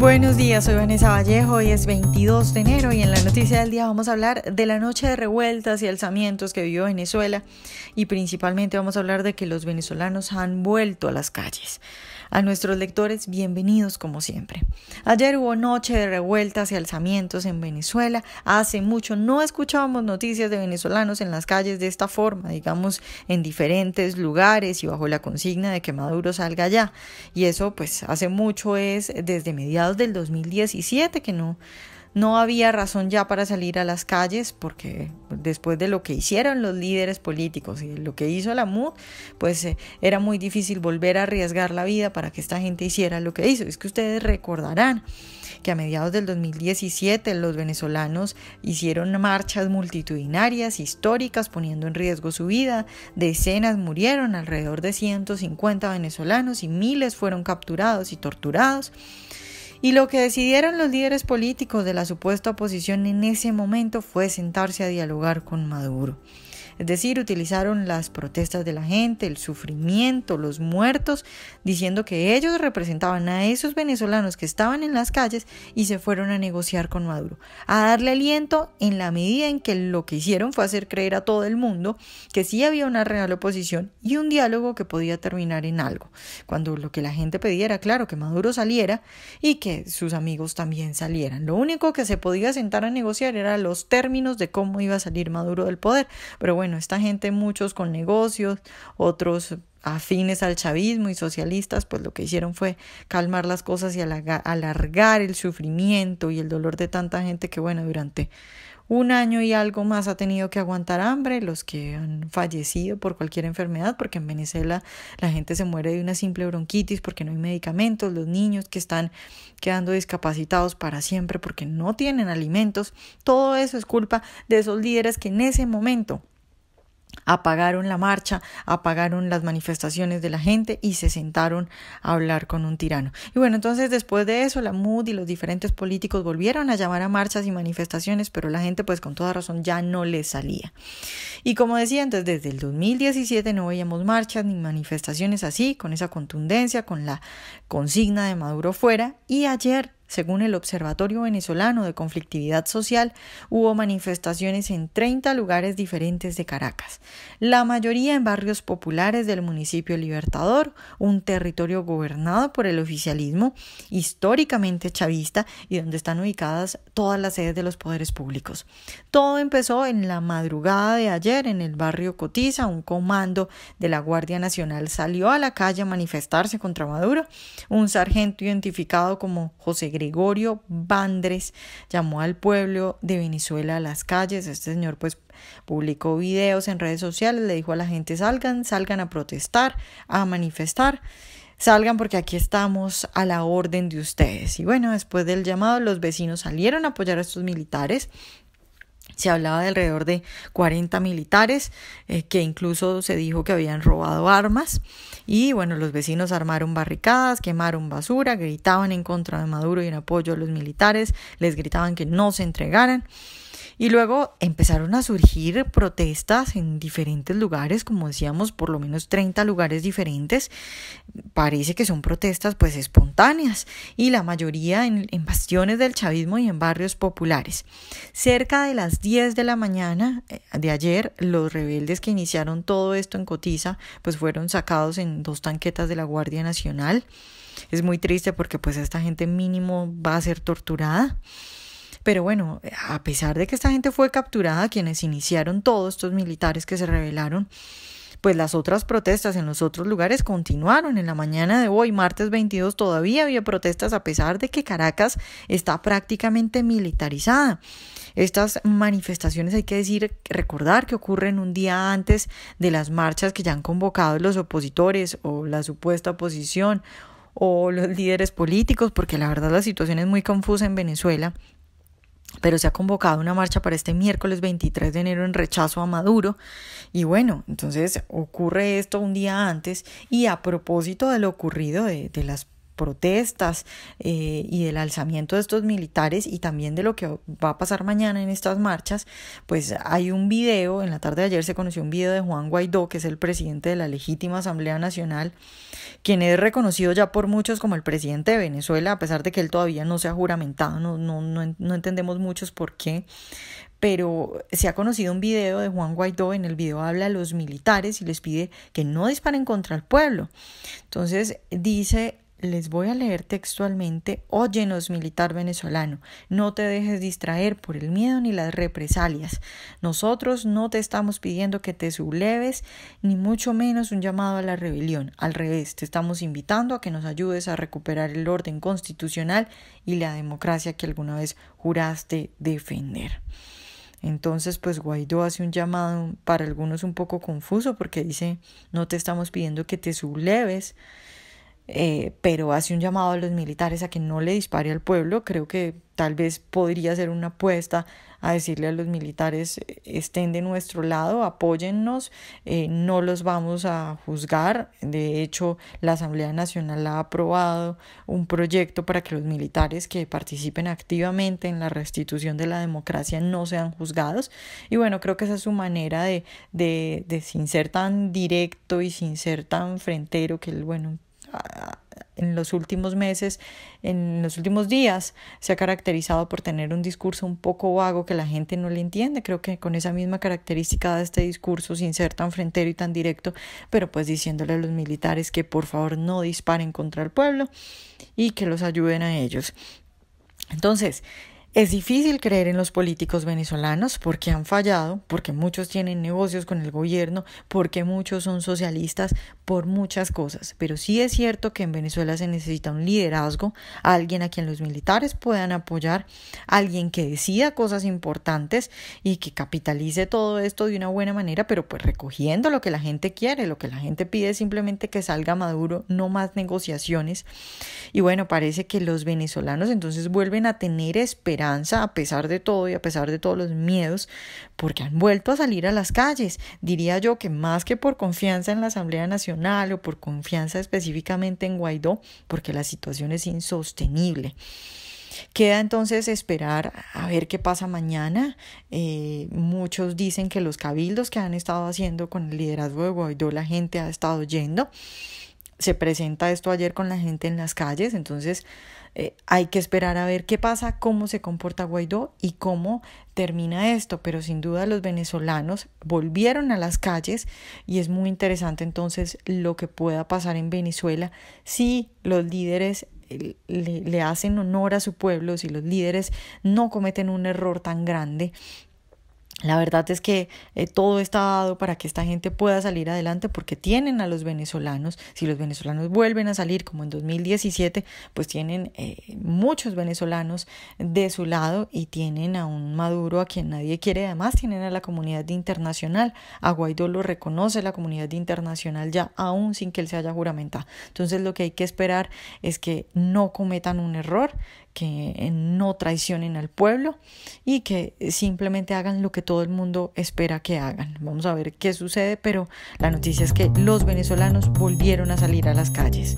Buenos días, soy Vanessa Vallejo, hoy es 22 de enero y en la noticia del día vamos a hablar de la noche de revueltas y alzamientos que vivió Venezuela y principalmente vamos a hablar de que los venezolanos han vuelto a las calles. A nuestros lectores, bienvenidos como siempre. Ayer hubo noche de revueltas y alzamientos en Venezuela. Hace mucho no escuchábamos noticias de venezolanos en las calles de esta forma, digamos, en diferentes lugares y bajo la consigna de que Maduro salga ya. Y eso, pues, hace mucho es desde mediados del 2017 que no había razón ya para salir a las calles, porque después de lo que hicieron los líderes políticos y lo que hizo la MUD, pues era muy difícil volver a arriesgar la vida para que esta gente hiciera lo que hizo. Es que ustedes recordarán que a mediados del 2017 los venezolanos hicieron marchas multitudinarias, históricas, poniendo en riesgo su vida. Decenas murieron, alrededor de 150 venezolanos y miles fueron capturados y torturados. Y lo que decidieron los líderes políticos de la supuesta oposición en ese momento fue sentarse a dialogar con Maduro. Es decir, utilizaron las protestas de la gente, el sufrimiento, los muertos, diciendo que ellos representaban a esos venezolanos que estaban en las calles y se fueron a negociar con Maduro, a darle aliento en la medida en que lo que hicieron fue hacer creer a todo el mundo que sí había una real oposición y un diálogo que podía terminar en algo, cuando lo que la gente pedía era, claro, que Maduro saliera y que sus amigos también salieran. Lo único que se podía sentar a negociar eran los términos de cómo iba a salir Maduro del poder, pero bueno, esta gente, muchos con negocios, otros afines al chavismo y socialistas, pues lo que hicieron fue calmar las cosas y alargar el sufrimiento y el dolor de tanta gente que, bueno, durante un año y algo más ha tenido que aguantar hambre, los que han fallecido por cualquier enfermedad, porque en Venezuela la gente se muere de una simple bronquitis porque no hay medicamentos, los niños que están quedando discapacitados para siempre porque no tienen alimentos. Todo eso es culpa de esos líderes que en ese momento apagaron la marcha, apagaron las manifestaciones de la gente y se sentaron a hablar con un tirano. Y bueno, entonces después de eso la MUD y los diferentes políticos volvieron a llamar a marchas y manifestaciones, pero la gente pues con toda razón ya no les salía. Y como decía, entonces desde el 2017 no veíamos marchas ni manifestaciones así, con esa contundencia, con la consigna de Maduro fuera, y ayer, según el Observatorio Venezolano de Conflictividad Social, hubo manifestaciones en 30 lugares diferentes de Caracas, la mayoría en barrios populares del municipio Libertador, un territorio gobernado por el oficialismo, históricamente chavista y donde están ubicadas todas las sedes de los poderes públicos. Todo empezó en la madrugada de ayer en el barrio Cotiza. Un comando de la Guardia Nacional salió a la calle a manifestarse contra Maduro. Un sargento identificado como José Gregorio Bandres llamó al pueblo de Venezuela a las calles. Este señor pues publicó videos en redes sociales, le dijo a la gente salgan a protestar, a manifestar, salgan porque aquí estamos a la orden de ustedes. Y bueno, después del llamado los vecinos salieron a apoyar a estos militares. Se hablaba de alrededor de 40 militares que incluso se dijo que habían robado armas y bueno, los vecinos armaron barricadas, quemaron basura, gritaban en contra de Maduro y en apoyo a los militares, les gritaban que no se entregaran. Y luego empezaron a surgir protestas en diferentes lugares, como decíamos, por lo menos 30 lugares diferentes. Parece que son protestas pues espontáneas y la mayoría en bastiones del chavismo y en barrios populares. Cerca de las 10 de la mañana de ayer, los rebeldes que iniciaron todo esto en Cotiza pues fueron sacados en 2 tanquetas de la Guardia Nacional. Es muy triste porque pues esta gente mínimo va a ser torturada. Pero bueno, a pesar de que esta gente fue capturada, quienes iniciaron todos estos militares que se rebelaron, pues las otras protestas en los otros lugares continuaron. En la mañana de hoy, martes 22, todavía había protestas a pesar de que Caracas está prácticamente militarizada. Estas manifestaciones, hay que recordar que ocurren un día antes de las marchas que ya han convocado los opositores o la supuesta oposición o los líderes políticos, porque la verdad la situación es muy confusa en Venezuela. Pero se ha convocado una marcha para este miércoles 23 de enero en rechazo a Maduro. Y bueno, entonces ocurre esto un día antes. Y a propósito de lo ocurrido, de las protestas y del alzamiento de estos militares y también de lo que va a pasar mañana en estas marchas, pues hay un video, en la tarde de ayer se conoció un video de Juan Guaidó, que es el presidente de la legítima Asamblea Nacional, quien es reconocido ya por muchos como el presidente de Venezuela, a pesar de que él todavía no se ha juramentado, no entendemos muchos por qué, pero se ha conocido un video de Juan Guaidó. En el video habla a los militares y les pide que no disparen contra el pueblo. Entonces dice, les voy a leer textualmente: óyenos, militar venezolano, no te dejes distraer por el miedo ni las represalias. Nosotros no te estamos pidiendo que te subleves, ni mucho menos un llamado a la rebelión. Al revés, te estamos invitando a que nos ayudes a recuperar el orden constitucional y la democracia que alguna vez juraste defender. Entonces, pues Guaidó hace un llamado para algunos un poco confuso, porque dice, no te estamos pidiendo que te subleves, pero hace un llamado a los militares a que no le dispare al pueblo. Creo que tal vez podría ser una apuesta a decirle a los militares, estén de nuestro lado, apóyennos, no los vamos a juzgar. De hecho, la Asamblea Nacional ha aprobado un proyecto para que los militares que participen activamente en la restitución de la democracia no sean juzgados. Y bueno, creo que esa es su manera de sin ser tan directo y sin ser tan frentero, que bueno, en los últimos meses, en los últimos días, se ha caracterizado por tener un discurso un poco vago que la gente no le entiende. Creo que con esa misma característica da este discurso, sin ser tan frentero y tan directo, pero pues diciéndole a los militares que por favor no disparen contra el pueblo y que los ayuden a ellos. Entonces, es difícil creer en los políticos venezolanos porque han fallado, porque muchos tienen negocios con el gobierno, porque muchos son socialistas, por muchas cosas. Pero sí es cierto que en Venezuela se necesita un liderazgo, alguien a quien los militares puedan apoyar, alguien que decida cosas importantes y que capitalice todo esto de una buena manera, pero pues recogiendo lo que la gente quiere. Lo que la gente pide es simplemente que salga Maduro, no más negociaciones. Y bueno, parece que los venezolanos entonces vuelven a tener esperanza a pesar de todo y a pesar de todos los miedos, porque han vuelto a salir a las calles. Diría yo que más que por confianza en la Asamblea Nacional o por confianza específicamente en Guaidó, porque la situación es insostenible. Queda entonces esperar a ver qué pasa mañana. Muchos dicen que los cabildos que han estado haciendo con el liderazgo de Guaidó, la gente ha estado yendo. Se presenta esto ayer con la gente en las calles, entonces hay que esperar a ver qué pasa, cómo se comporta Guaidó y cómo termina esto. Pero sin duda los venezolanos volvieron a las calles y es muy interesante entonces lo que pueda pasar en Venezuela si los líderes le hacen honor a su pueblo, si los líderes no cometen un error tan grande. La verdad es que todo está dado para que esta gente pueda salir adelante, porque tienen a los venezolanos. Si los venezolanos vuelven a salir como en 2017, pues tienen muchos venezolanos de su lado y tienen a un Maduro a quien nadie quiere. Además tienen a la comunidad internacional. A Guaidó lo reconoce la comunidad internacional ya, aún sin que él se haya juramentado. Entonces lo que hay que esperar es que no cometan un error, que no traicionen al pueblo y que simplemente hagan lo que todo el mundo espera que hagan. Vamos a ver qué sucede, pero la noticia es que los venezolanos volvieron a salir a las calles.